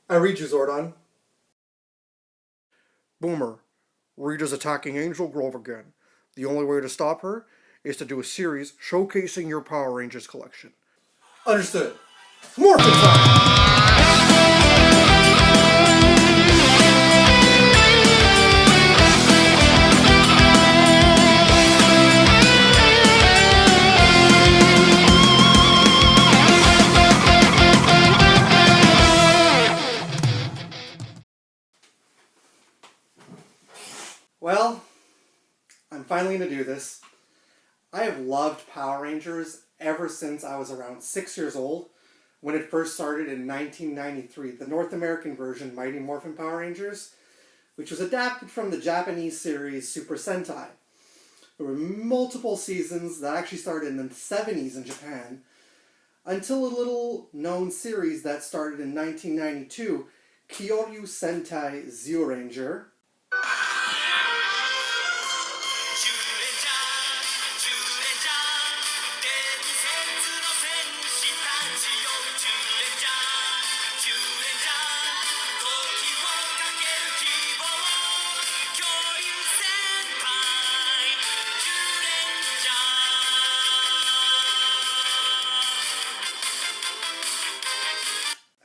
I read you, Zordon. Boomer, Rita's attacking Angel Grove again. The only way to stop her is to do a series showcasing your Power Rangers collection. Understood. Morphin' time! Well, I'm finally going to do this. I have loved Power Rangers ever since I was around 6 years old when it first started in 1993, the North American version, Mighty Morphin Power Rangers, which was adapted from the Japanese series Super Sentai. There were multiple seasons that actually started in the 70s in Japan, until a little known series that started in 1992, Kyoryu Sentai Zyuranger.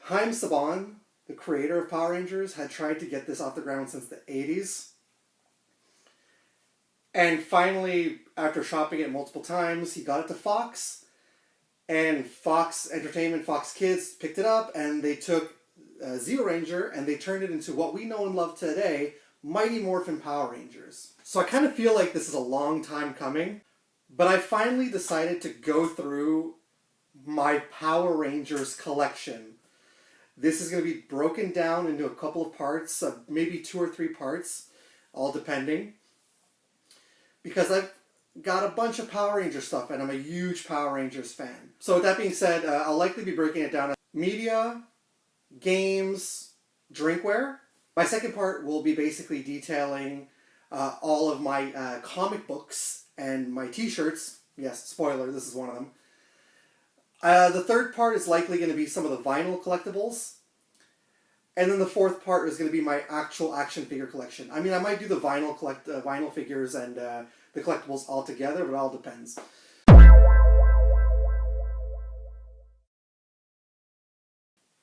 Haim Saban, the creator of Power Rangers, had tried to get this off the ground since the 80s. And finally, after shopping it multiple times, he got it to Fox. And Fox Entertainment, Fox Kids picked it up, and they took Zyuranger and they turned it into what we know and love today, Mighty Morphin Power Rangers. So I kind of feel like this is a long time coming, but I finally decided to go through my Power Rangers collection. This is going to be broken down into a couple of parts, maybe 2 or 3 parts, all depending. Because I've got a bunch of Power Rangers stuff, and I'm a huge Power Rangers fan. So with that being said, I'll likely be breaking it down as media, games, drinkware. My second part will be basically detailing all of my comic books and my t-shirts. Yes, spoiler, this is one of them. The third part is likely going to be some of the vinyl collectibles. And then the fourth part is going to be my actual action figure collection. I mean, I might do the vinyl figures and the collectibles all together, but it all depends.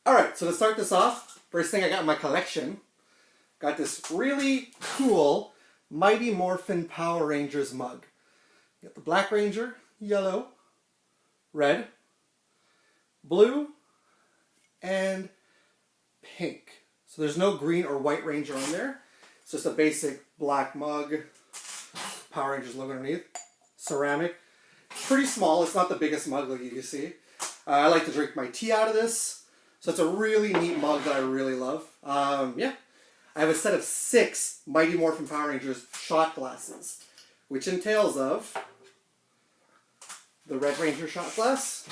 Alright, so to start this off, first thing I got in my collection, got this really cool Mighty Morphin Power Rangers mug. You got the Black Ranger, yellow, red, blue, and pink. So there's no green or white Ranger on there. It's just a basic black mug. Power Rangers logo underneath. Ceramic. Pretty small. It's not the biggest mug like you can see. I like to drink my tea out of this. So it's a really neat mug that I really love. Yeah. I have a set of 6 Mighty Morphin Power Rangers shot glasses, which entails of the Red Ranger shot glass.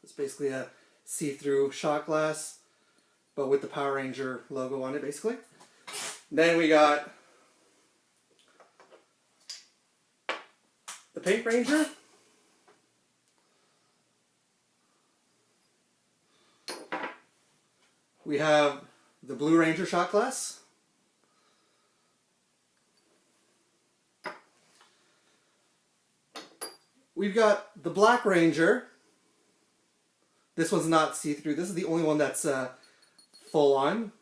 It's basically a see-through shot glass, but with the Power Ranger logo on it, basically. Then we got the Pink Ranger. We have the Blue Ranger shot glass. We've got the Black Ranger. This one's not see-through. This is the only one that's full on.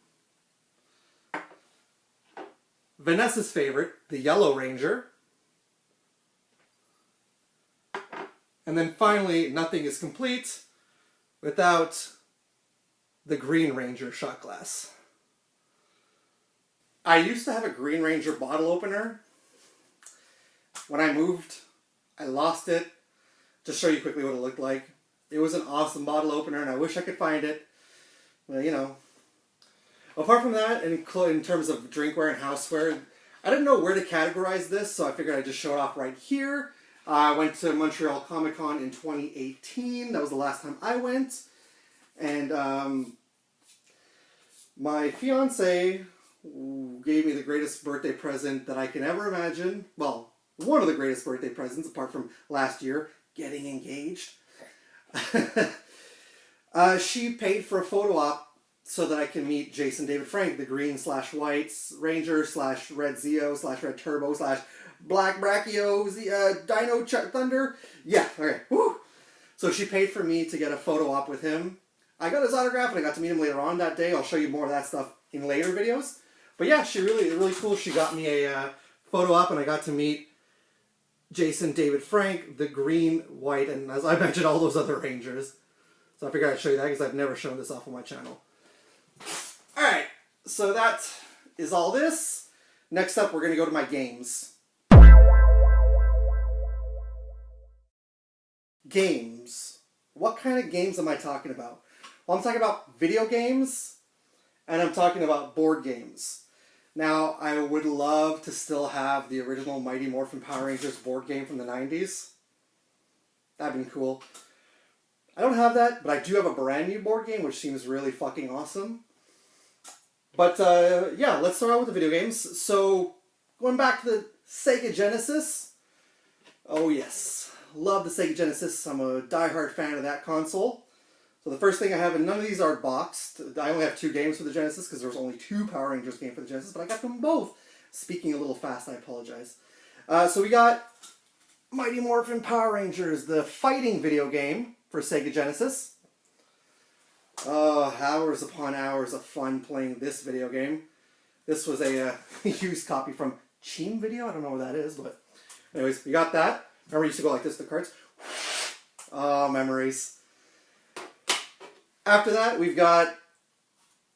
Vanessa's favorite, the Yellow Ranger. And then finally, nothing is complete without the Green Ranger shot glass. I used to have a Green Ranger bottle opener. When I moved, I lost it. Just show you quickly what it looked like. It was an awesome bottle opener, and I wish I could find it. Well, you know. Apart from that, in terms of drinkware and houseware, I didn't know where to categorize this, so I figured I'd just show it off right here. I went to Montreal Comic Con in 2018. That was the last time I went. And my fiance gave me the greatest birthday present that I can ever imagine. Well, one of the greatest birthday presents, apart from last year, getting engaged. She paid for a photo op so that I can meet Jason David Frank, the green/white Ranger/Red Zeo/Red Turbo/Black Brachio Dino Thunder. Yeah, okay. Woo! So she paid for me to get a photo op with him. I got his autograph and I got to meet him later on that day. I'll show you more of that stuff in later videos. But yeah, she really cool. She got me a photo op and I got to meet Jason David Frank, the green, white, and as I mentioned, all those other Rangers. So I figured I'd show you that because I've never shown this off on my channel. Alright, so that is all this. Next up, we're going to go to my games. Games. What kind of games am I talking about? Well, I'm talking about video games, and I'm talking about board games. Now, I would love to still have the original Mighty Morphin Power Rangers board game from the 90s. That'd be cool. I don't have that, but I do have a brand new board game, which seems really fucking awesome. But, yeah, let's start out with the video games. So, going back to the Sega Genesis. Oh, yes. Love the Sega Genesis. I'm a diehard fan of that console. So the first thing I have, and none of these are boxed. I only have 2 games for the Genesis because there was only 2 Power Rangers games for the Genesis, but I got them both. Speaking a little fast, I apologize. So we got Mighty Morphin Power Rangers, the fighting video game for Sega Genesis. Hours upon hours of fun playing this video game. This was a used copy from Cheem Video. I don't know what that is, but anyways, we got that. Remember, we used to go like this with the cards. Oh, memories. After that, we've got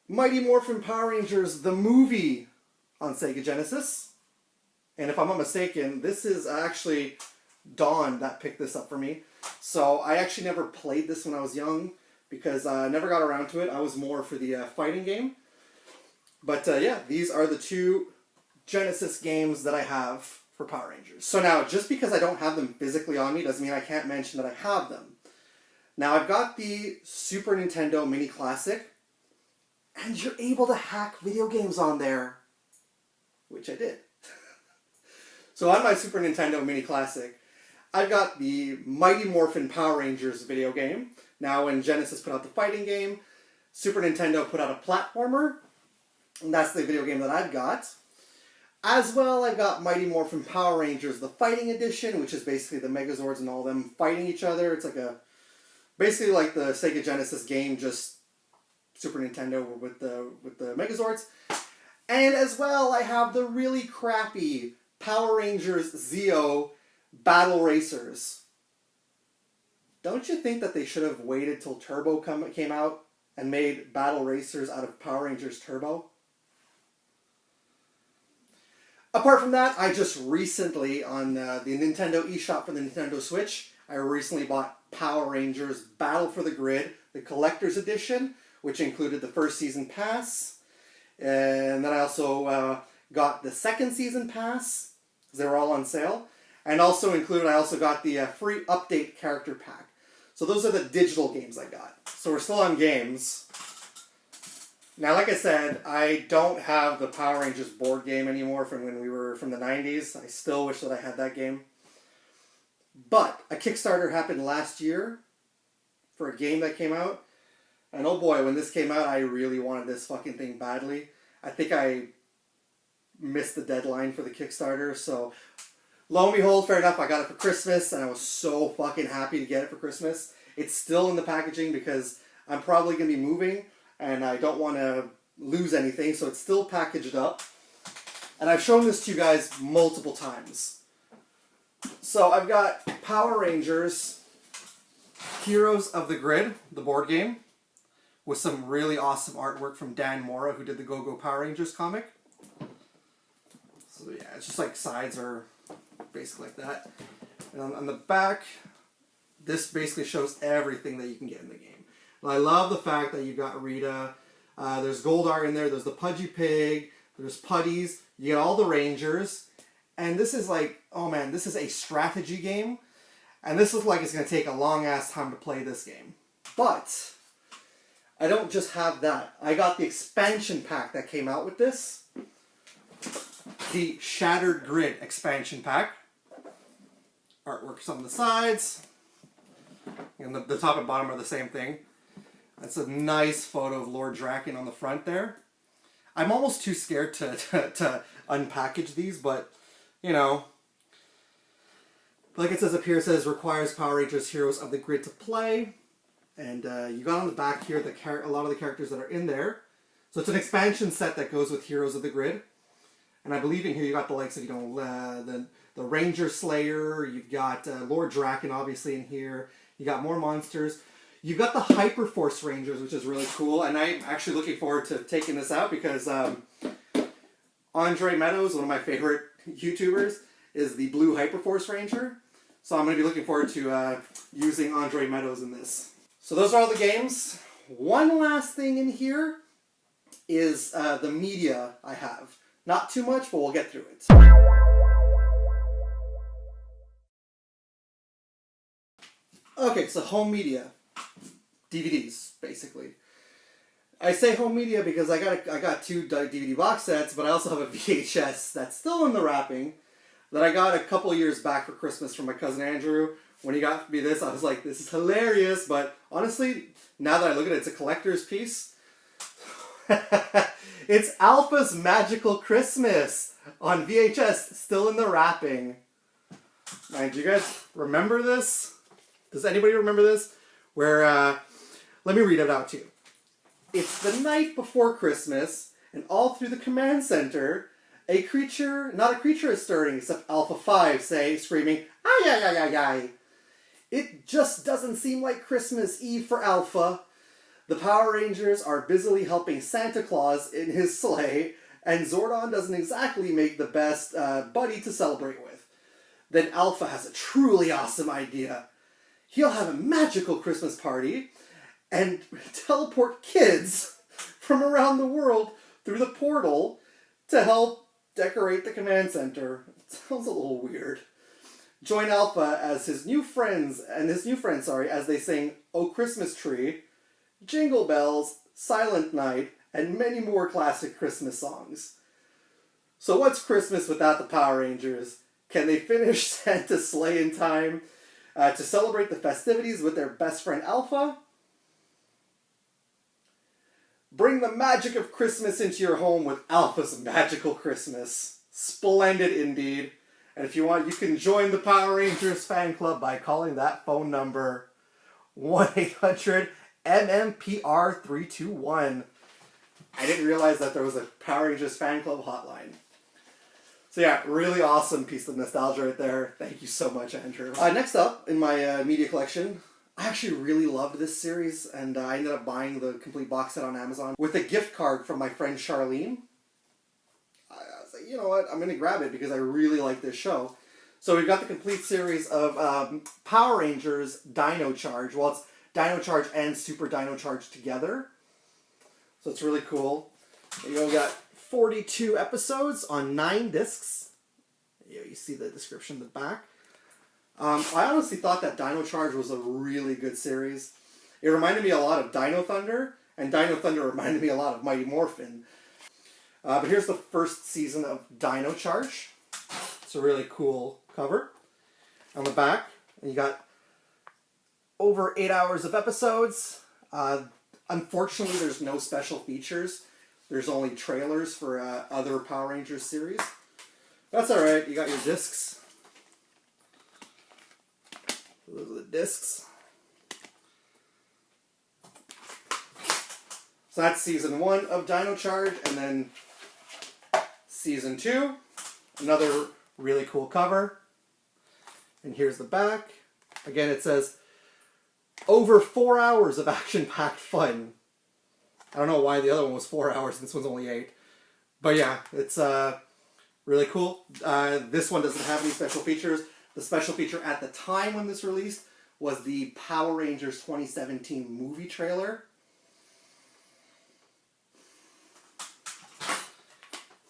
Mighty Morphin Power Rangers, the movie on Sega Genesis. And if I'm not mistaken, this is actually Dawn that picked this up for me. So I actually never played this when I was young because I never got around to it. I was more for the fighting game. But yeah, these are the 2 Genesis games that I have for Power Rangers. So now, just because I don't have them physically on me doesn't mean I can't mention that I have them. Now, I've got the Super Nintendo Mini Classic, and you're able to hack video games on there, which I did. So on my Super Nintendo Mini Classic, I've got the Mighty Morphin Power Rangers video game. Now, when Genesis put out the fighting game, Super Nintendo put out a platformer, and that's the video game that I've got. As well, I've got Mighty Morphin Power Rangers, the fighting edition, which is basically the Megazords and all of them fighting each other. It's like basically like the Sega Genesis game, just Super Nintendo with the Megazords. And as well, I have the really crappy Power Rangers Zeo Battle Racers. Don't you think that they should have waited till Turbo came out and made Battle Racers out of Power Rangers Turbo? Apart from that, I just recently, on the Nintendo eShop for the Nintendo Switch, I recently bought Power Rangers Battle for the Grid, the Collector's Edition, which included the first season pass. And then I also got the second season pass, because they were all on sale. And also included, I also got the free update character pack. So those are the digital games I got. So we're still on games. Now, like I said, I don't have the Power Rangers board game anymore from when we were from the 90s. I still wish that I had that game. But a Kickstarter happened last year for a game that came out. And oh boy, when this came out, I really wanted this fucking thing badly. I think I missed the deadline for the Kickstarter. So lo and behold, fair enough, I got it for Christmas. And I was so fucking happy to get it for Christmas. It's still in the packaging because I'm probably going to be moving. And I don't want to lose anything. So it's still packaged up. And I've shown this to you guys multiple times. So I've got Power Rangers Heroes of the Grid, the board game, with some really awesome artwork from Dan Mora, who did the Go-Go Power Rangers comic. So yeah, it's just like sides are basically like that. And on the back, this basically shows everything that you can get in the game. And I love the fact that you got Rita, there's Goldar in there, there's the Pudgy Pig, there's Puddies, you get all the Rangers. And this is like, oh man, this is a strategy game. And this looks like it's going to take a long ass time to play this game. But I don't just have that. I got the expansion pack that came out with this. The Shattered Grid expansion pack. Artwork's on the sides. And the top and bottom are the same thing. That's a nice photo of Lord Draken on the front there. I'm almost too scared to unpackage these, but, you know, like it says up here, it says requires Power Rangers Heroes of the Grid to play. And you got on the back here a lot of the characters that are in there. So it's an expansion set that goes with Heroes of the Grid. And I believe in here you got the likes of, you know, the Ranger Slayer. You've got Lord Draken, obviously, in here. You got more monsters. You've got the Hyperforce Rangers, which is really cool. And I'm actually looking forward to taking this out because Andre Meadows, one of my favorite YouTubers, is the Blue Hyperforce Ranger. So I'm going to be looking forward to using Andre Meadows in this. So those are all the games. One last thing in here is the media I have. Not too much, but we'll get through it. Okay, so home media. DVDs, basically. I say home media because I got 2 DVD box sets, but I also have a VHS that's still in the wrapping that I got a couple years back for Christmas from my cousin Andrew. When he got me this, I was like, this is hilarious, but honestly, now that I look at it, it's a collector's piece. It's Alpha's Magical Christmas on VHS, still in the wrapping. Man, do you guys remember this? Does anybody remember this? Where, let me read it out to you. It's the night before Christmas, and all through the command center, not a creature is stirring except Alpha 5, screaming, ay, ay, ay, ay, ay. It just doesn't seem like Christmas Eve for Alpha. The Power Rangers are busily helping Santa Claus in his sleigh, and Zordon doesn't exactly make the best buddy to celebrate with. Then Alpha has a truly awesome idea. He'll have a magical Christmas party and teleport kids from around the world through the portal to help decorate the command center. It sounds a little weird. Join Alpha as his new friends, as they sing "Oh Christmas Tree," "Jingle Bells," "Silent Night," and many more classic Christmas songs. So what's Christmas without the Power Rangers? Can they finish Santa's sleigh in time to celebrate the festivities with their best friend Alpha? Bring the magic of Christmas into your home with Alpha's Magical Christmas. Splendid indeed. And if you want, you can join the Power Rangers fan club by calling that phone number, 1-800-MMPR321. I didn't realize that there was a Power Rangers fan club hotline. So yeah, really awesome piece of nostalgia right there. Thank you so much, Andrew. Next up in my media collection, I actually really loved this series, and I ended up buying the complete box set on Amazon with a gift card from my friend Charlene. I was like, you know what, I'm going to grab it because I really like this show. So we've got the complete series of Power Rangers Dino Charge. Well, it's Dino Charge and Super Dino Charge together. So it's really cool. We got 42 episodes on 9 discs. You see the description in the back. I honestly thought that Dino Charge was a really good series. It reminded me a lot of Dino Thunder, and Dino Thunder reminded me a lot of Mighty Morphin. But here's the first season of Dino Charge. It's a really cool cover. On the back, you got over 8 hours of episodes. Unfortunately, there's no special features. There's only trailers for other Power Rangers series. That's alright, you got your discs. Those are the discs. So that's season 1 of Dino Charge, and then season 2, another really cool cover. And here's the back. Again, it says, over 4 hours of action-packed fun. I don't know why the other one was 4 hours and this one's only 8. But yeah, it's really cool. This one doesn't have any special features. The special feature at the time when this released was the Power Rangers 2017 movie trailer.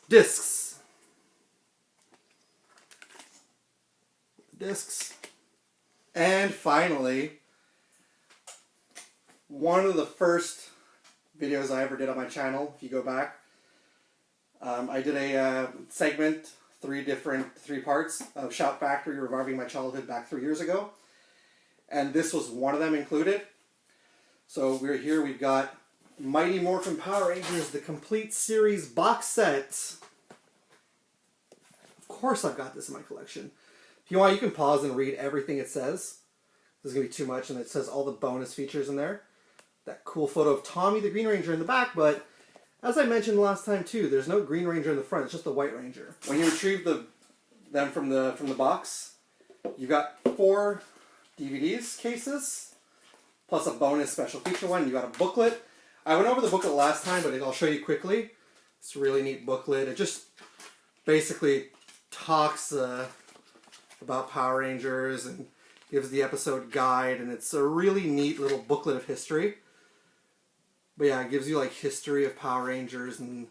Discs. Discs. And finally, one of the first videos I ever did on my channel, if you go back, I did a segment, 3 parts of Shout Factory reviving my childhood back 3 years ago. And this was one of them included. So we're here, we've got Mighty Morphin Power Rangers, the complete series box set. Of course I've got this in my collection. If you want, you can pause and read everything it says. This is going to be too much, and it says all the bonus features in there. That cool photo of Tommy the Green Ranger in the back, but as I mentioned last time too, there's no Green Ranger in the front, it's just the White Ranger. When you retrieve them from the box, you've got 4 DVDs cases, plus a bonus special feature one. You got a booklet. I went over the booklet last time, but I'll show you quickly. It's a really neat booklet. It just basically talks about Power Rangers and gives the episode guide, and it's a really neat little booklet of history. But yeah, it gives you like history of Power Rangers and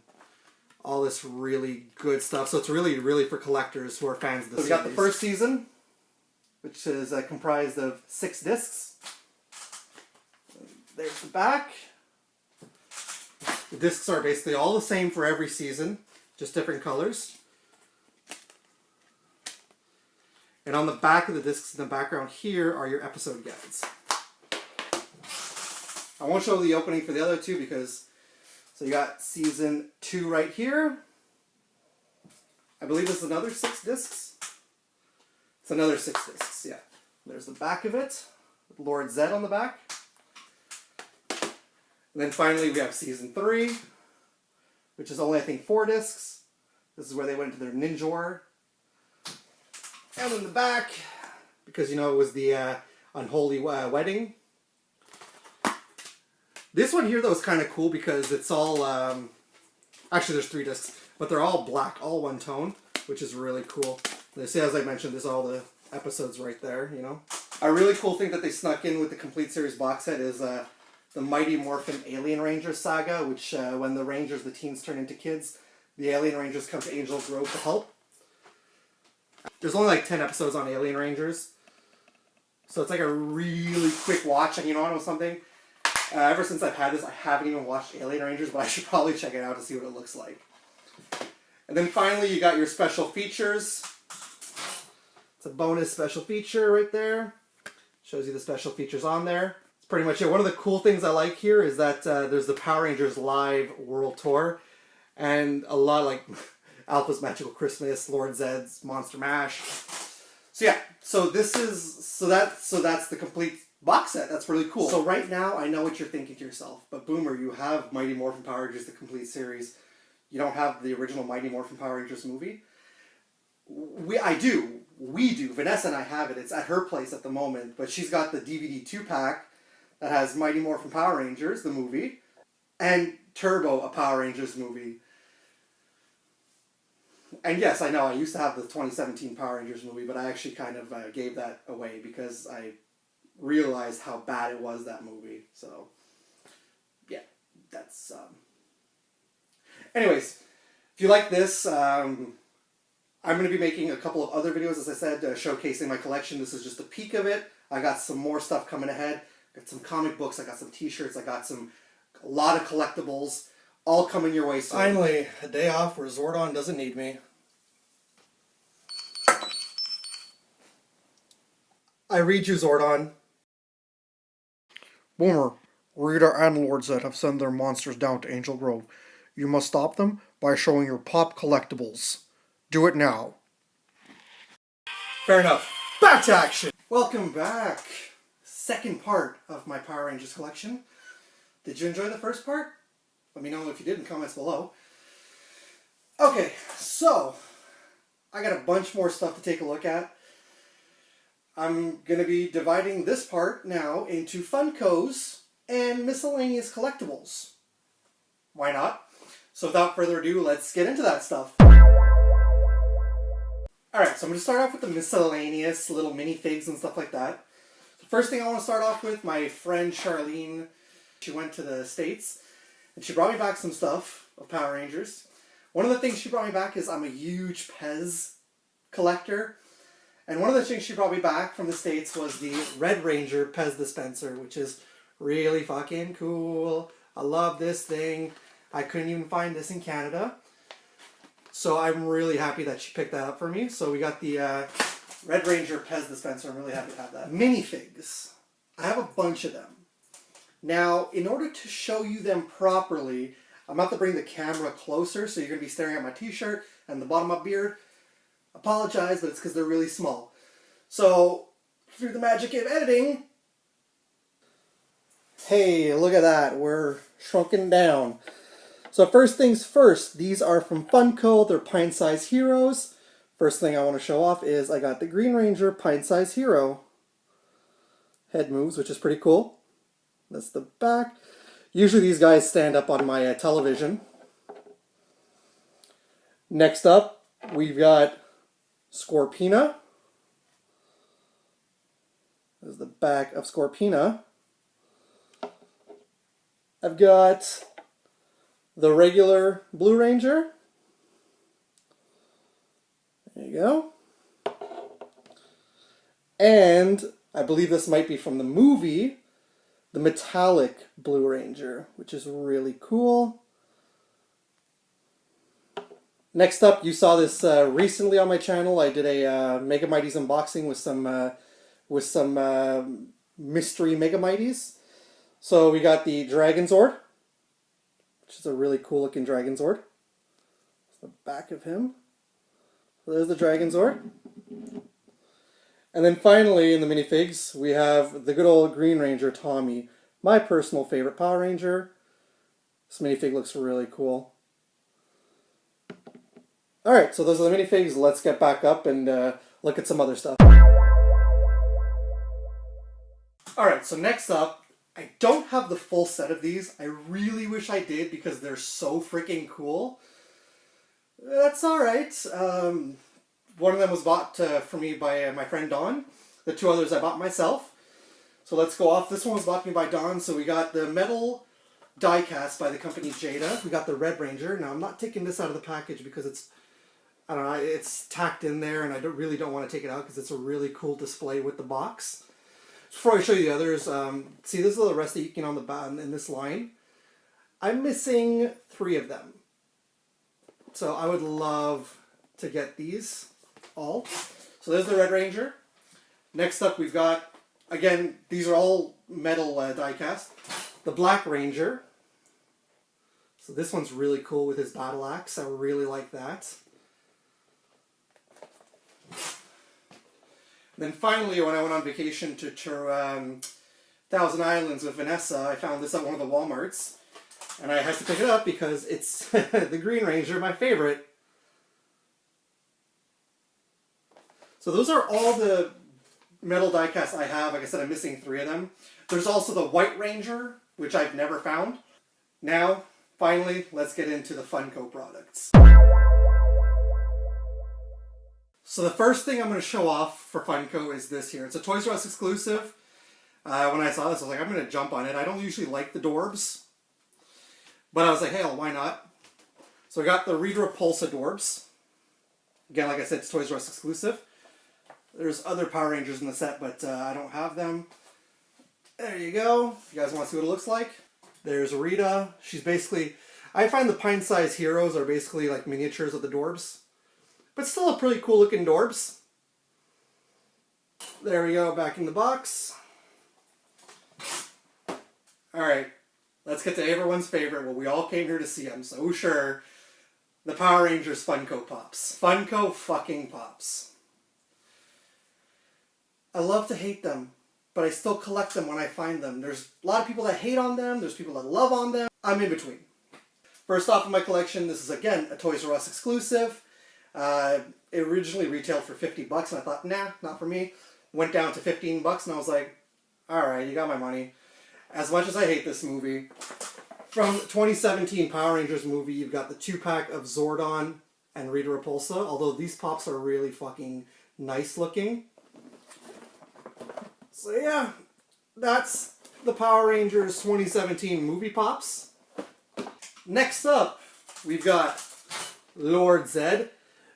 all this really good stuff. So it's really, really for collectors who are fans of the series. We got the first season, which is comprised of 6 discs. There's the back. The discs are basically all the same for every season, just different colors. And on the back of the discs in the background here are your episode guides. I won't show the opening for the other 2 because, so you got season 2 right here. I believe this is another 6 discs. It's another 6 discs, yeah. There's the back of it, with Lord Zed on the back. And then finally we have season 3, which is only I think 4 discs. This is where they went into their Ninjor. And in the back, because you know it was the Unholy Wedding. This one here though is kind of cool because it's all, actually there's 3 discs, but they're all black, all one tone, which is really cool. They say, as I mentioned, there's all the episodes right there, you know. A really cool thing that they snuck in with the complete series box set is the Mighty Morphin Alien Rangers saga, which when the Rangers, the teens turn into kids, the Alien Rangers come to Angel Grove to help. There's only like 10 episodes on Alien Rangers, so it's like a really quick watch, and you know what, something? Ever since I've had this, I haven't even watched Alien Rangers, but I should probably check it out to see what it looks like. And then finally, you got your special features. It's a bonus special feature right there. Shows you the special features on there. It's pretty much it. One of the cool things I like here is that there's the Power Rangers Live World Tour, and a lot like Alpha's Magical Christmas, Lord Zed's Monster Mash. So yeah, that's the complete box set. That's really cool. So right now, I know what you're thinking to yourself, but Boomer, you have Mighty Morphin Power Rangers, the complete series. You don't have the original Mighty Morphin Power Rangers movie. We do. Vanessa and I have it. It's at her place at the moment, but she's got the DVD 2-pack that has Mighty Morphin Power Rangers, the movie, and Turbo, a Power Rangers movie. And yes, I know, I used to have the 2017 Power Rangers movie, but I actually kind of gave that away because I realized how bad it was, that movie. So, yeah, that's... Anyways, if you like this, I'm going to be making a couple of other videos, as I said, showcasing my collection. This is just a peek of it. I got some more stuff coming ahead. I got some comic books, I got some t-shirts, I got a lot of collectibles, all coming your way soon. Finally, a day off where Zordon doesn't need me. I read you, Zordon. Boomer, Rita and Lord Zed have sent their monsters down to Angel Grove. You must stop them by showing your pop collectibles. Do it now. Fair enough. Back to action! Welcome back. Second part of my Power Rangers collection. Did you enjoy the first part? Let me know if you did in the comments below. Okay, so I got a bunch more stuff to take a look at. I'm going to be dividing this part now into Funkos and miscellaneous collectibles. Why not? So without further ado, let's get into that stuff. Alright, so I'm going to start off with the miscellaneous little minifigs and stuff like that. The first thing I want to start off with, my friend Charlene, she went to the States and she brought me back some stuff of Power Rangers. One of the things she brought me back is I'm a huge Pez collector. And one of the things she brought me back from the States was the Red Ranger Pez dispenser, which is really fucking cool. I love this thing. I couldn't even find this in Canada. So I'm really happy that she picked that up for me. So we got the Red Ranger Pez dispenser. I'm really happy to have that. Minifigs. I have a bunch of them. Now, in order to show you them properly, I'm about to bring the camera closer, so you're going to be staring at my t-shirt and the bottom of my beard. Apologize, but it's because they're really small. So, through the magic of editing... Hey, look at that. We're shrunken down. So first things first, these are from Funko. They're pint-sized heroes. First thing I want to show off is I got the Green Ranger pint-sized hero. Head moves, which is pretty cool. That's the back. Usually these guys stand up on my television. Next up, we've got Scorpina. There's the back of Scorpina. I've got the regular Blue Ranger. There you go. And I believe this might be from the movie, the metallic Blue Ranger, which is really cool. Next up, you saw this recently on my channel. I did a Mega Mighties unboxing with some mystery Mega Mighties. So we got the Dragon Zord, which is a really cool looking Dragon Zord. That's the back of him. So there's the Dragon Zord. And then finally, in the minifigs, we have the good old Green Ranger Tommy, my personal favorite Power Ranger. This minifig looks really cool. Alright, so those are the minifigs. Let's get back up and look at some other stuff. Alright, so next up, I don't have the full set of these. I really wish I did because they're so freaking cool. That's alright. One of them was bought for me by my friend Don. The two others I bought myself. So let's go off. This one was bought to me by Don. So we got the metal die-cast by the company Jada. We got the Red Ranger. Now I'm not taking this out of the package because it's, I don't know, it's tacked in there and I really don't want to take it out because it's a really cool display with the box. Before I show you the others, see this is the rest that you can on the bottom in this line. I'm missing 3 of them. So I would love to get these all. So there's the Red Ranger. Next up we've got, again, these are all metal die-cast. The Black Ranger. So this one's really cool with his battle axe. I really like that. Then finally, when I went on vacation to Thousand Islands with Vanessa, I found this at one of the Walmarts. And I had to pick it up because it's the Green Ranger, my favorite. So those are all the metal die-casts I have. Like I said, I'm missing 3 of them. There's also the White Ranger, which I've never found. Now, finally, let's get into the Funko products. So the first thing I'm going to show off for Funko is this here. It's a Toys R Us exclusive. When I saw this, I was like, I'm going to jump on it. I don't usually like the Dorbs. But I was like, hey, why not? So I got the Rita Repulsa Dorbs. Again, like I said, it's Toys R Us exclusive. There's other Power Rangers in the set, but I don't have them. There you go. If you guys want to see what it looks like. There's Rita. She's basically... I find the pint-sized heroes are basically like miniatures of the Dorbs. But still a pretty cool looking Dorbs. There we go, back in the box. Alright, let's get to everyone's favorite. Well, we all came here to see, I'm so sure. The Power Rangers Funko Pops. Funko fucking Pops. I love to hate them, but I still collect them when I find them. There's a lot of people that hate on them, there's people that love on them. I'm in between. First off in my collection, this is again a Toys R Us exclusive. It originally retailed for $50 and I thought, nah, not for me. Went down to $15 and I was like, alright, you got my money. As much as I hate this movie, from 2017 Power Rangers movie, you've got the 2-pack of Zordon and Rita Repulsa, although these pops are really fucking nice looking. So yeah, that's the Power Rangers 2017 movie pops. Next up, we've got Lord Zedd.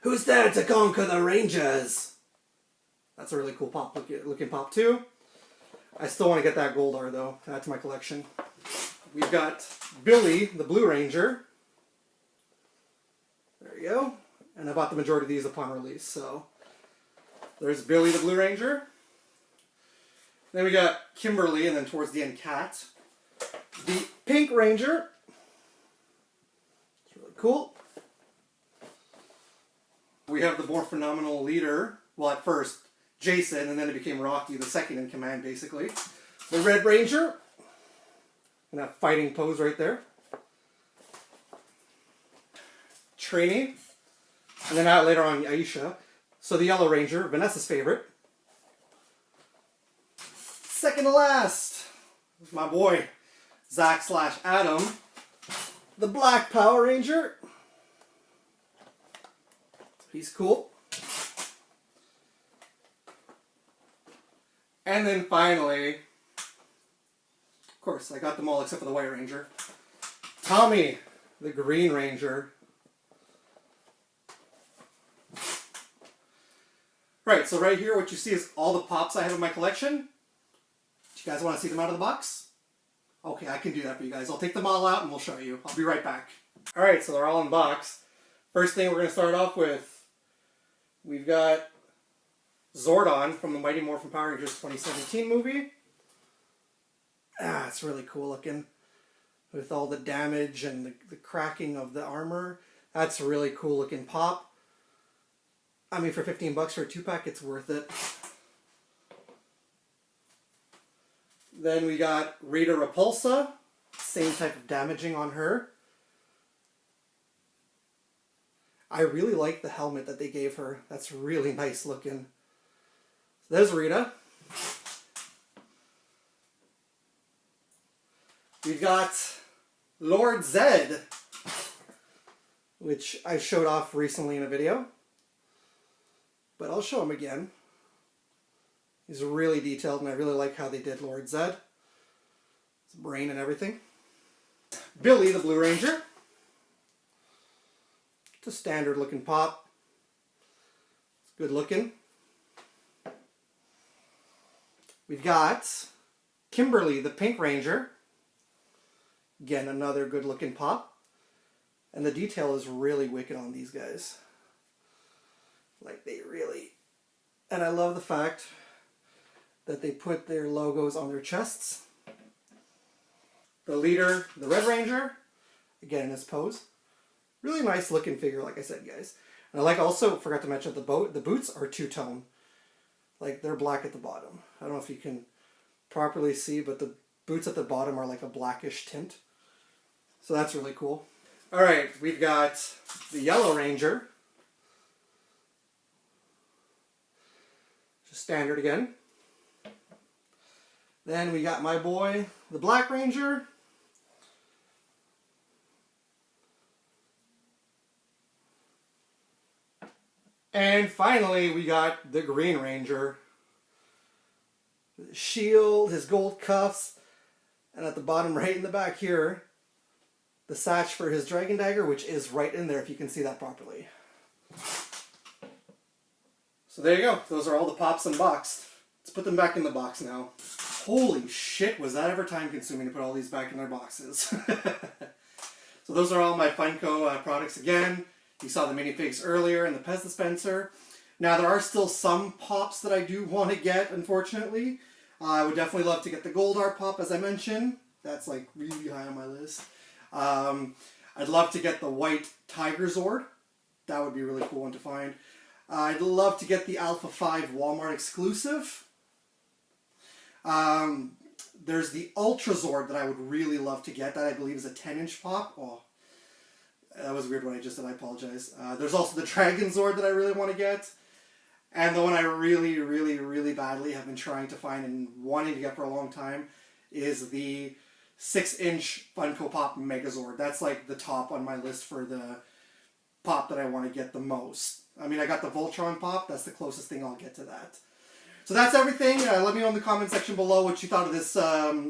Who's there to conquer the Rangers? That's a really cool pop looking pop too. I still want to get that Goldar though, to add to my collection. We've got Billy, the Blue Ranger. There you go. And I bought the majority of these upon release, so there's Billy, the Blue Ranger. Then we got Kimberly, and then towards the end, Kat. The Pink Ranger. It's really cool. We have the more phenomenal leader. Well, at first, Jason, and then it became Rocky, the second in command, basically. The Red Ranger. In that fighting pose right there. Trini. And then later on, Aisha. So the Yellow Ranger, Vanessa's favorite. Second to last, my boy, Zach/Adam. The Black Power Ranger. He's cool. And then finally, of course, I got them all except for the White Ranger. Tommy, the Green Ranger. Right, so right here what you see is all the pops I have in my collection. Do you guys want to see them out of the box? Okay, I can do that for you guys. I'll take them all out and we'll show you. I'll be right back. Alright, so they're all in the box. First thing we're going to start off with, we've got Zordon from the Mighty Morphin Power Rangers 2017 movie. Ah, it's really cool looking. With all the damage and the cracking of the armor. That's a really cool looking pop. I mean, for $15 for a 2-pack, it's worth it. Then we got Rita Repulsa. Same type of damaging on her. I really like the helmet that they gave her. That's really nice looking. So there's Rita. We've got Lord Zed, which I showed off recently in a video. But I'll show him again. He's really detailed, and I really like how they did Lord Zed. His brain and everything. Billy, the Blue Ranger. It's a standard looking pop. It's good looking. We've got Kimberly, the Pink Ranger. Again, another good looking pop. And the detail is really wicked on these guys. Like they really... And I love the fact that they put their logos on their chests. The leader, the Red Ranger. Again, in his pose. Really nice looking figure, like I said, guys. And I like also, forgot to mention, the boots are two-tone. Like, they're black at the bottom. I don't know if you can properly see, but the boots at the bottom are like a blackish tint. So that's really cool. Alright, we've got the Yellow Ranger. Just standard again. Then we got my boy, the Black Ranger. And finally, we got the Green Ranger. His shield, his gold cuffs, and at the bottom right in the back here, the satch for his Dragon Dagger, which is right in there if you can see that properly. So there you go. Those are all the pops unboxed. Let's put them back in the box now. Holy shit, was that ever time consuming to put all these back in their boxes. So those are all my Funko products again. You saw the minifigs earlier and the Pez dispenser. Now there are still some pops that I do want to get, unfortunately. I would definitely love to get the Goldar pop, as I mentioned. That's like really high on my list. I'd love to get the white Tiger Zord. That would be a really cool one to find. I'd love to get the Alpha 5 Walmart exclusive. There's the Ultra Zord that I would really love to get. That I believe is a 10-inch pop. Oh, that was weird what I just said. I apologize. There's also the Dragon Zord that I really want to get. And the one I really, really, really badly have been trying to find and wanting to get for a long time is the 6-inch Funko Pop Megazord. That's like the top on my list for the pop that I want to get the most. I mean, I got the Voltron pop. That's the closest thing I'll get to that. So that's everything. Let me know in the comment section below what you thought of this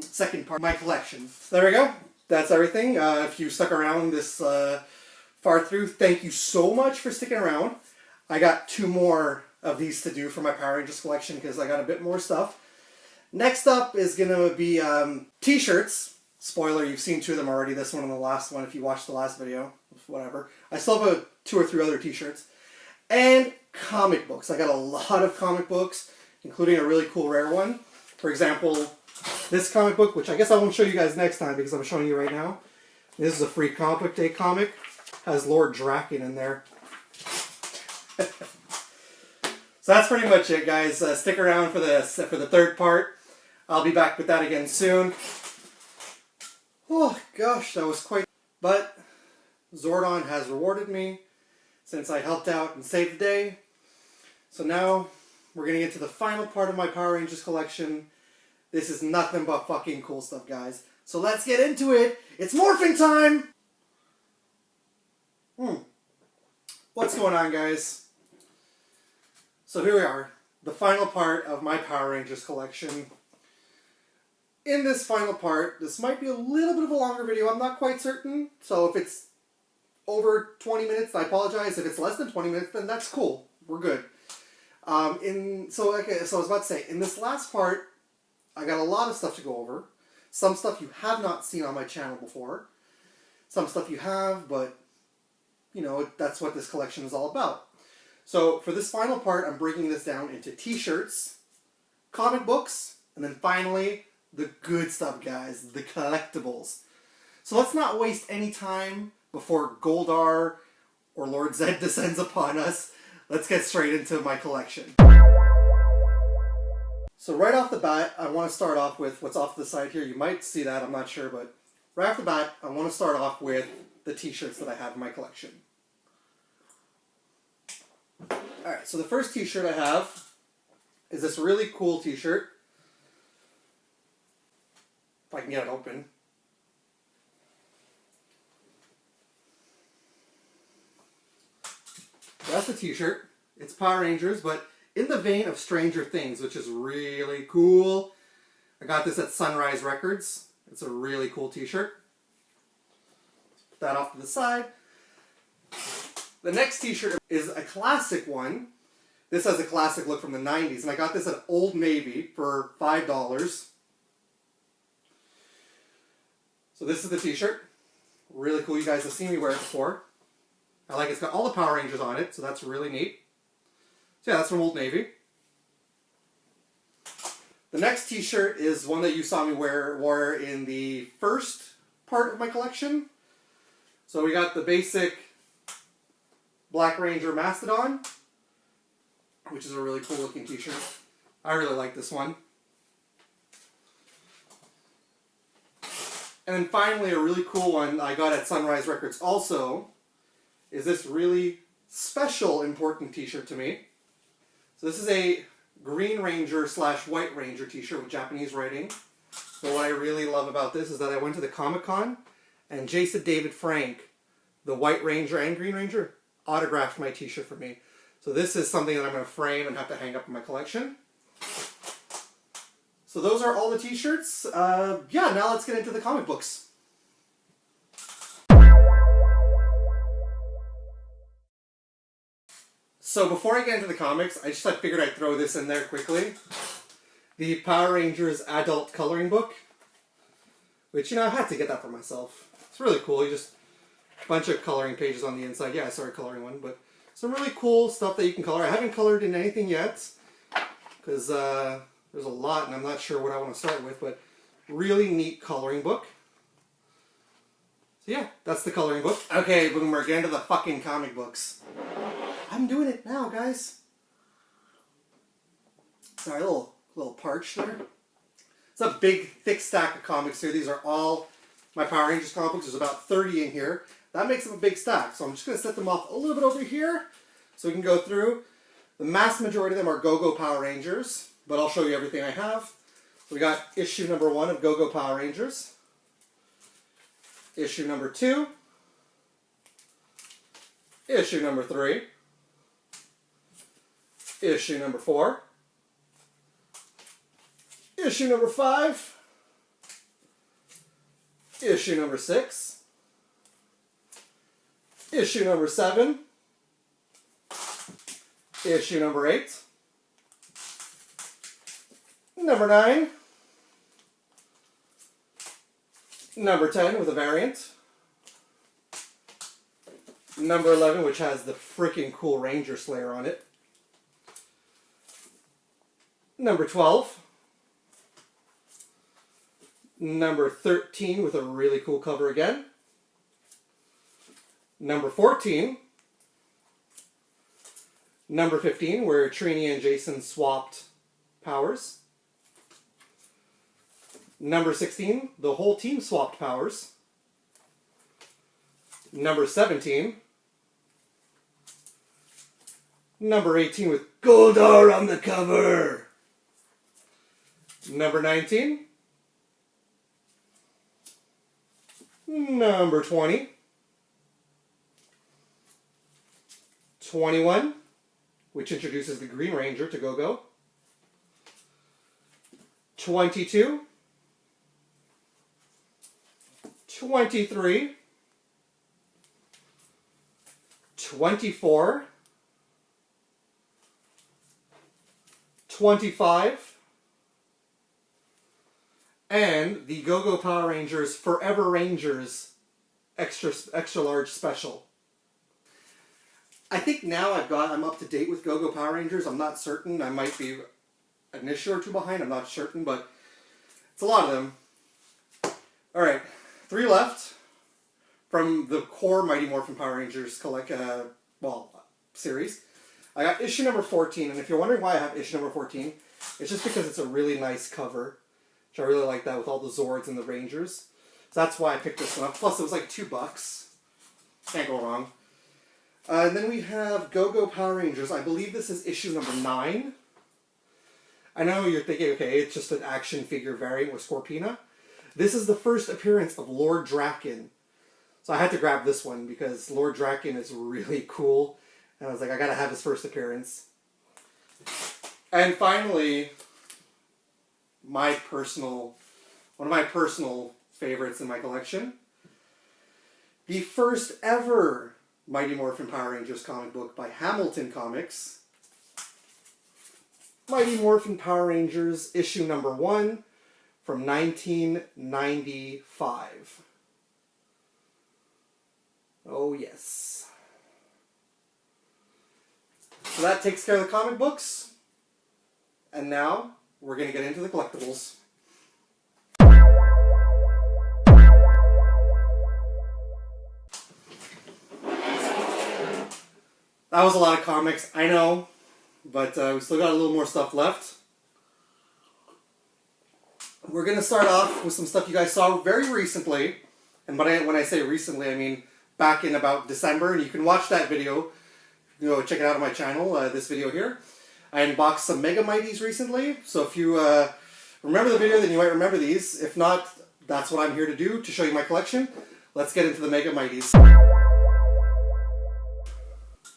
second part of my collection. So there we go. That's everything. If you stuck around this far through, thank you so much for sticking around. I got 2 more of these to do for my Power Rangers collection because I got a bit more stuff. Next up is going to be t-shirts. Spoiler, you've seen 2 of them already. This one and the last one if you watched the last video. Whatever. I still have 2 or 3 other t-shirts. And comic books. I got a lot of comic books, including a really cool rare one. For example, This comic book, which I guess I won't show you guys next time because I'm showing you right now. This is a free comic book day comic. Has Lord Draken in there. So that's pretty much it, guys. Stick around for the third part. I'll be back with that again soon. Oh gosh, that was quite... But Zordon has rewarded me since I helped out and saved the day. So now we're going to get to the final part of my Power Rangers collection. This is nothing but fucking cool stuff, guys. So let's get into it. It's morphing time! What's going on, guys? So here we are. The final part of my Power Rangers collection. In this final part, this might be a little bit of a longer video. I'm not quite certain. So if it's over 20 minutes, I apologize. If it's less than 20 minutes, then that's cool. We're good. So I was about to say, in this last part, I got a lot of stuff to go over. Some stuff you have not seen on my channel before. Some stuff you have, but, you know, that's what this collection is all about. So for this final part, I'm breaking this down into t-shirts, comic books, and then finally, the good stuff, guys, the collectibles. So let's not waste any time before Goldar or Lord Zed descends upon us. Let's get straight into my collection. So right off the bat, I want to start off with what's off to the side here. You might see that, I'm not sure, but right off the bat, I want to start off with the t-shirts that I have in my collection. Alright, so the first t-shirt I have is this really cool t-shirt. If I can get it open. That's the t-shirt. It's Power Rangers, but in the vein of Stranger Things, which is really cool. I got this at Sunrise Records. It's a really cool t-shirt. Put that off to the side. The next t-shirt is a classic one. This has a classic look from the 90s, and I got this at Old Navy for $5. So this is the t-shirt. Really cool. You guys have seen me wear it before. I like it's got all the Power Rangers on it, so that's really neat. So yeah, that's from Old Navy. The next t-shirt is one that you saw me wore in the first part of my collection. So we got the basic Black Ranger Mastodon, which is a really cool looking t-shirt. I really like this one. And then finally, a really cool one I got at Sunrise Records also is this really special important t-shirt to me. So this is a Green Ranger / White Ranger t-shirt with Japanese writing. But what I really love about this is that I went to the Comic-Con and Jason David Frank, the White Ranger and Green Ranger, autographed my t-shirt for me. So this is something that I'm going to frame and have to hang up in my collection. So those are all the t-shirts. Yeah, now let's get into the comic books. So before I get into the comics, I figured I'd throw this in there quickly. The Power Rangers adult coloring book. Which, you know, I had to get that for myself. It's really cool. You just, a bunch of coloring pages on the inside. Yeah, I started coloring one, but some really cool stuff that you can color. I haven't colored in anything yet, because there's a lot, and I'm not sure what I want to start with, but really neat coloring book. So yeah, that's the coloring book. Okay, boom, we're getting to the fucking comic books. I'm doing it now, guys. Sorry, a little parched there. It's a big, thick stack of comics here. These are all my Power Rangers comic books. There's about 30 in here. That makes them a big stack, so I'm just going to set them off a little bit over here so we can go through. The vast majority of them are Go-Go Power Rangers, but I'll show you everything I have. So we got issue number 1 of Go-Go Power Rangers. Issue number 2. Issue number 3. Issue number 4. Issue number 5. Issue number 6. Issue number 7. Issue number 8. Number 9. Number 10 with a variant. Number 11, which has the freaking cool Ranger Slayer on it. Number 12. Number 13 with a really cool cover again. Number 14. Number 15, where Trini and Jason swapped powers. Number 16, the whole team swapped powers. Number 17. Number 18 with Goldar on the cover. Number 19. Number 20. 21, which introduces the Green Ranger to Go-Go. 22. 23. 24. 25. And the Go-Go Power Rangers Forever Rangers extra large special. I think now I'm up to date with Go-Go Power Rangers. I'm not certain. I might be an issue or two behind. I'm not certain, but it's a lot of them. All right, 3 left from the core Mighty Morphin Power Rangers series. I got issue number 14, and if you're wondering why I have issue number 14, it's just because it's a really nice cover, which I really like that with all the Zords and the Rangers. So that's why I picked this one up. Plus, it was like $2. Can't go wrong. And then we have Go-Go Power Rangers. I believe this is issue number 9. I know you're thinking, okay, it's just an action figure variant with Scorpina. This is the first appearance of Lord Draken. So I had to grab this one because Lord Draken is really cool. And I was like, I gotta have his first appearance. And finally, one of my personal favorites in my collection. The first ever Mighty Morphin Power Rangers comic book by Hamilton Comics. Mighty Morphin Power Rangers, issue number 1 from 1995. Oh yes. So that takes care of the comic books. And now we're going to get into the collectibles. That was a lot of comics, I know, but we still got a little more stuff left. We're going to start off with some stuff you guys saw very recently. And when I say recently, I mean back in about December. And you can watch that video. You can go check it out on my channel, this video here. I unboxed some Mega Mighties recently. So if you remember the video, then you might remember these. If not, that's what I'm here to do, to show you my collection. Let's get into the Mega Mighties.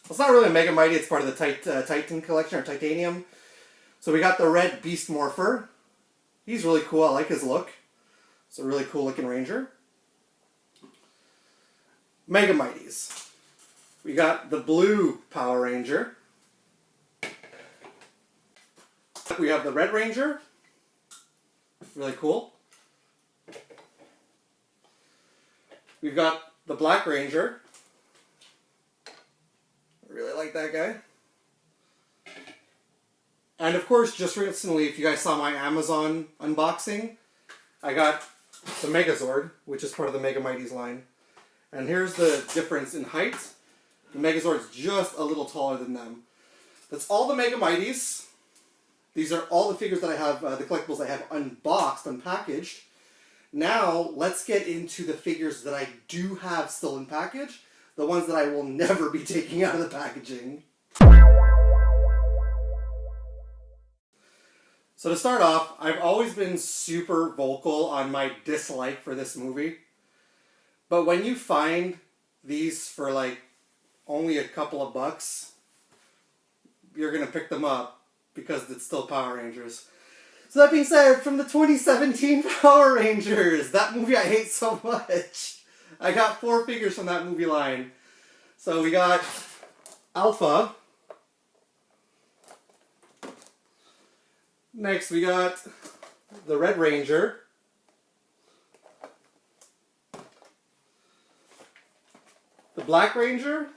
It's not really a Mega Mighty, it's part of the Titan collection, or Titanium. So we got the red Beast Morpher. He's really cool, I like his look. It's a really cool looking Ranger. Mega Mighties. We got the blue Power Ranger. We have the Red Ranger. Really cool. We've got the Black Ranger. Really like that guy. And of course, just recently, if you guys saw my Amazon unboxing, I got the Megazord, which is part of the Mega Mighties line. And here's the difference in height. The Megazord's just a little taller than them. That's all the Mega Mighties. These are all the figures that I have, the collectibles I have unboxed, unpackaged. Now, let's get into the figures that I do have still in package. The ones that I will never be taking out of the packaging. So to start off, I've always been super vocal on my dislike for this movie. But when you find these for like only a couple of bucks, you're going to pick them up because it's still Power Rangers. So that being said, from the 2017 Power Rangers, that movie I hate so much. I got 4 figures from that movie line. So we got Alpha. Next we got the Red Ranger. The Black Ranger.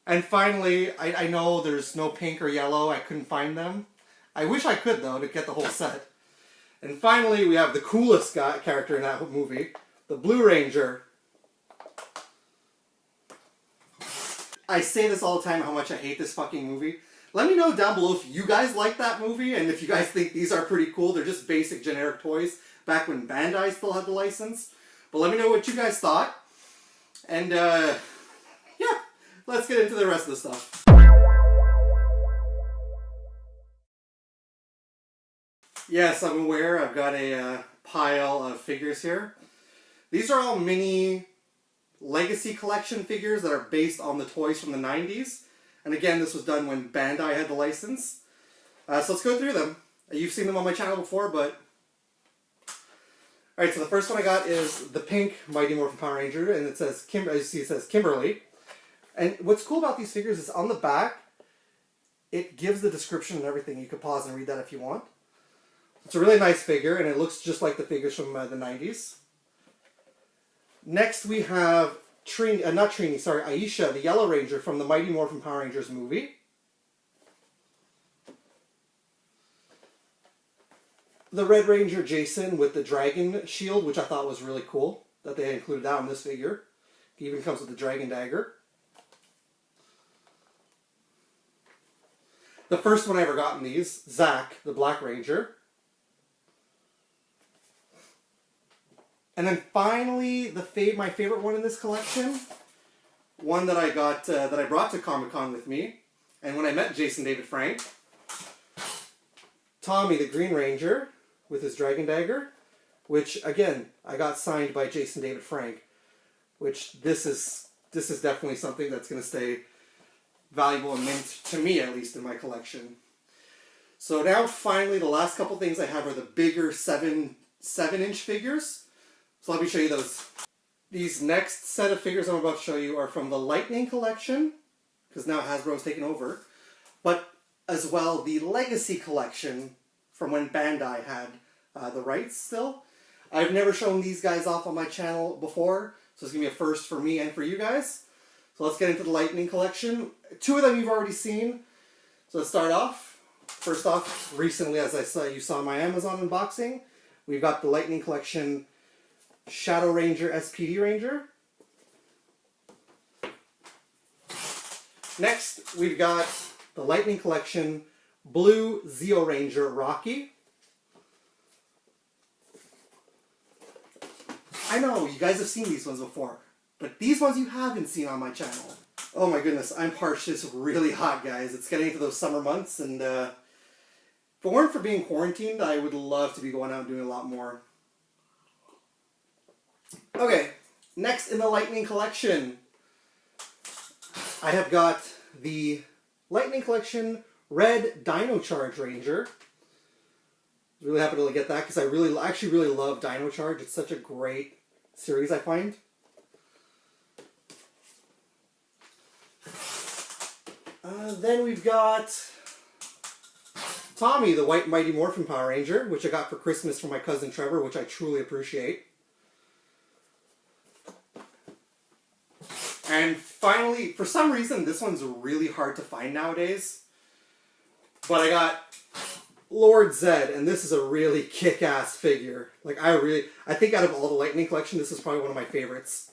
And finally, I know there's no pink or yellow. I couldn't find them. I wish I could, though, to get the whole set. And finally, we have the coolest character in that movie, the Blue Ranger. I say this all the time, how much I hate this fucking movie. Let me know down below if you guys like that movie, and if you guys think these are pretty cool. They're just basic generic toys, back when Bandai still had the license. But let me know what you guys thought. And, yeah, let's get into the rest of the stuff. Yes, I'm aware. I've got a pile of figures here. These are all mini Legacy Collection figures that are based on the toys from the 90s. And again, this was done when Bandai had the license. So let's go through them. You've seen them on my channel before, but... Alright, so the first one I got is the pink Mighty Morphin Power Ranger, and it says, as you see, it says Kimberly. And what's cool about these figures is on the back, it gives the description and everything. You can pause and read that if you want. It's a really nice figure, and it looks just like the figures from the 90s. Next we have Aisha, the Yellow Ranger from the Mighty Morphin Power Rangers movie. The Red Ranger Jason with the dragon shield, which I thought was really cool that they included that on this figure. He even comes with the dragon dagger. The first one I ever got in these, Zack, the Black Ranger. And then finally, my favorite one in this collection, one that I got, that I brought to Comic-Con with me, and when I met Jason David Frank, Tommy the Green Ranger with his dragon dagger, which again I got signed by Jason David Frank, which this is definitely something that's going to stay valuable and mint to me, at least in my collection. So now finally, the last couple things I have are the bigger 7-inch figures. So let me show you those. These next set of figures I'm about to show you are from the Lightning Collection, because now Hasbro's taken over, but as well the Legacy Collection from when Bandai had the rights still. I've never shown these guys off on my channel before, so it's going to be a first for me and for you guys. So let's get into the Lightning Collection. Two of them you've already seen. So let's start off. First off, recently, as you saw my Amazon unboxing, we've got the Lightning Collection Shadow Ranger SPD Ranger. Next, we've got the Lightning Collection Blue Zeo Ranger Rocky. I know, you guys have seen these ones before, but these ones you haven't seen on my channel. Oh my goodness, I'm parched. It's really hot, guys. It's getting into those summer months, and if it weren't for being quarantined, I would love to be going out and doing a lot more. Okay, next in the Lightning Collection, I have got the Lightning Collection Red Dino Charge Ranger. Really happy to get that because I actually really love Dino Charge. It's such a great series, I find. Then we've got Tommy, the White Mighty Morphin Power Ranger, which I got for Christmas from my cousin Trevor, which I truly appreciate. And finally, for some reason, this one's really hard to find nowadays. But I got Lord Zed, and this is a really kick-ass figure. Like, I think out of all the Lightning Collection, this is probably one of my favorites.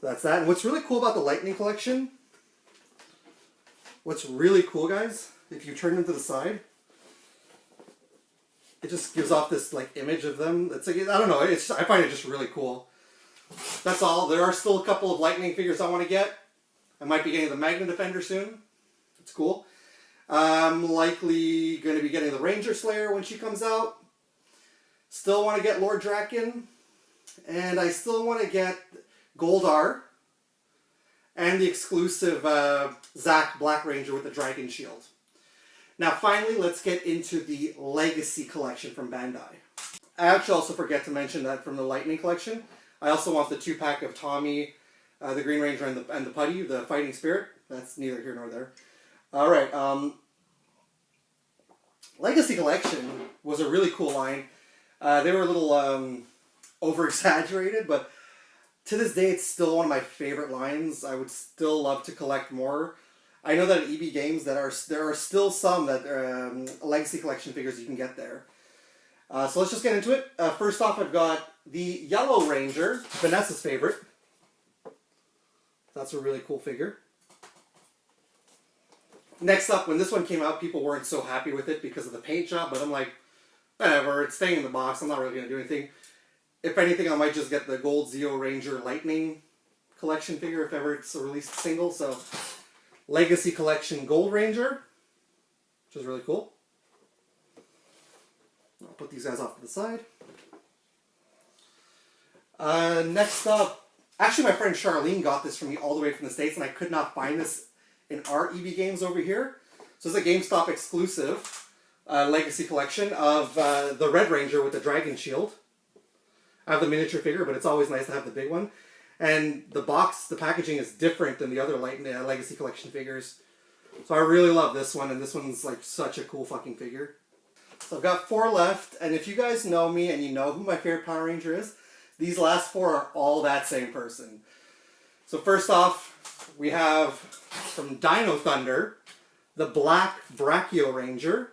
So that's that. And what's really cool about the Lightning Collection, what's really cool, guys, if you turn them to the side, it just gives off this, like, image of them. It's like, I don't know, I find it just really cool. That's all. There are still a couple of Lightning figures I want to get. I might be getting the Magna Defender soon. It's cool. I'm likely going to be getting the Ranger Slayer when she comes out. Still want to get Lord Draken. And I still want to get Goldar. And the exclusive Zack Black Ranger with the Dragon Shield. Now finally, let's get into the Legacy Collection from Bandai. I actually also forget to mention that from the Lightning Collection, I also want the 2-pack of Tommy, the Green Ranger, and the Putty, the Fighting Spirit. That's neither here nor there. Alright, Legacy Collection was a really cool line. They were a little over-exaggerated, but to this day it's still one of my favorite lines. I would still love to collect more. I know that at EB Games there are still some that Legacy Collection figures you can get there. So let's just get into it. First off, I've got the Yellow Ranger, Vanessa's favorite. That's a really cool figure. Next up, when this one came out, people weren't so happy with it because of the paint job, but I'm like, whatever, it's staying in the box, I'm not really going to do anything. If anything, I might just get the Gold Zeo Ranger Lightning collection figure if ever it's a released single. So, Legacy Collection Gold Ranger, which is really cool. I'll put these guys off to the side. Next up, actually my friend Charlene got this for me all the way from the States, and I could not find this in our EB Games over here. So it's a GameStop exclusive Legacy Collection of the Red Ranger with the Dragon Shield. I have the miniature figure, but it's always nice to have the big one. And the box, the packaging is different than the other Legacy Collection figures. So I really love this one, and this one's like such a cool fucking figure. So I've got 4 left, and if you guys know me and you know who my favorite Power Ranger is, these last 4 are all that same person. So first off, we have from Dino Thunder, the Black Brachio Ranger.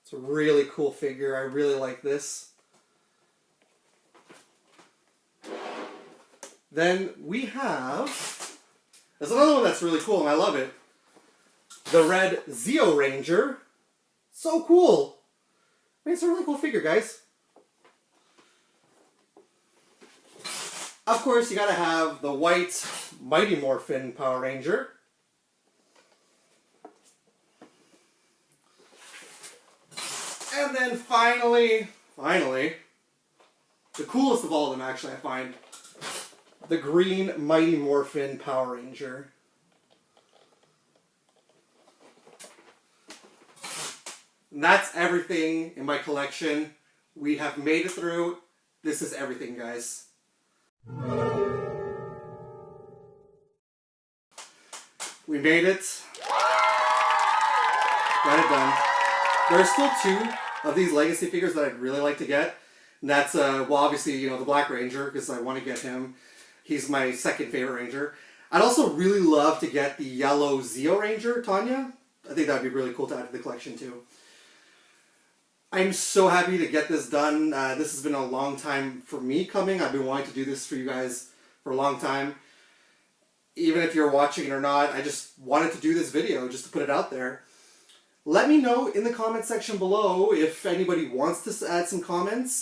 It's a really cool figure. I really like this. Then we have, there's another one that's really cool and I love it. The Red Zeo Ranger. So cool. I mean, it's a really cool figure, guys. Of course, you gotta have the white Mighty Morphin Power Ranger. And then finally, the coolest of all of them actually, I find, the green Mighty Morphin Power Ranger. And that's everything in my collection. We have made it through. This is everything, guys. We made it. Got it done. There are still 2 of these Legacy figures that I'd really like to get. And that's, well, obviously, you know, the Black Ranger, because I want to get him. He's my second favorite Ranger. I'd also really love to get the Yellow Zeo Ranger, Tanya. I think that would be really cool to add to the collection, too. I'm so happy to get this done. This has been a long time for me coming. I've been wanting to do this for you guys for a long time. Even if you're watching it or not, I just wanted to do this video just to put it out there. Let me know in the comment section below if anybody wants to add some comments.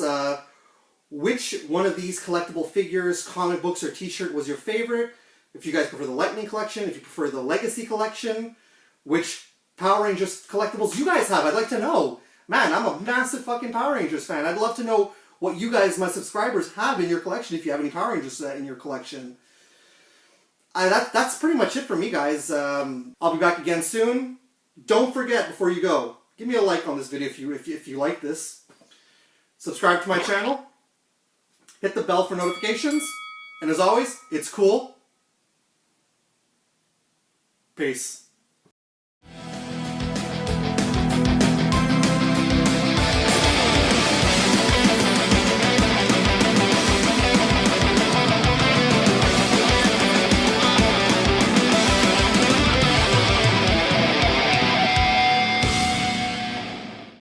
Which one of these collectible figures, comic books, or t-shirt was your favorite? If you guys prefer the Lightning Collection, if you prefer the Legacy Collection, which Power Rangers collectibles you guys have, I'd like to know. Man, I'm a massive fucking Power Rangers fan. I'd love to know what you guys, my subscribers, have in your collection if you have any Power Rangers in your collection. That's pretty much it for me, guys. I'll be back again soon. Don't forget, before you go, give me a like on this video if you like this. Subscribe to my channel. Hit the bell for notifications. And as always, it's cool. Peace.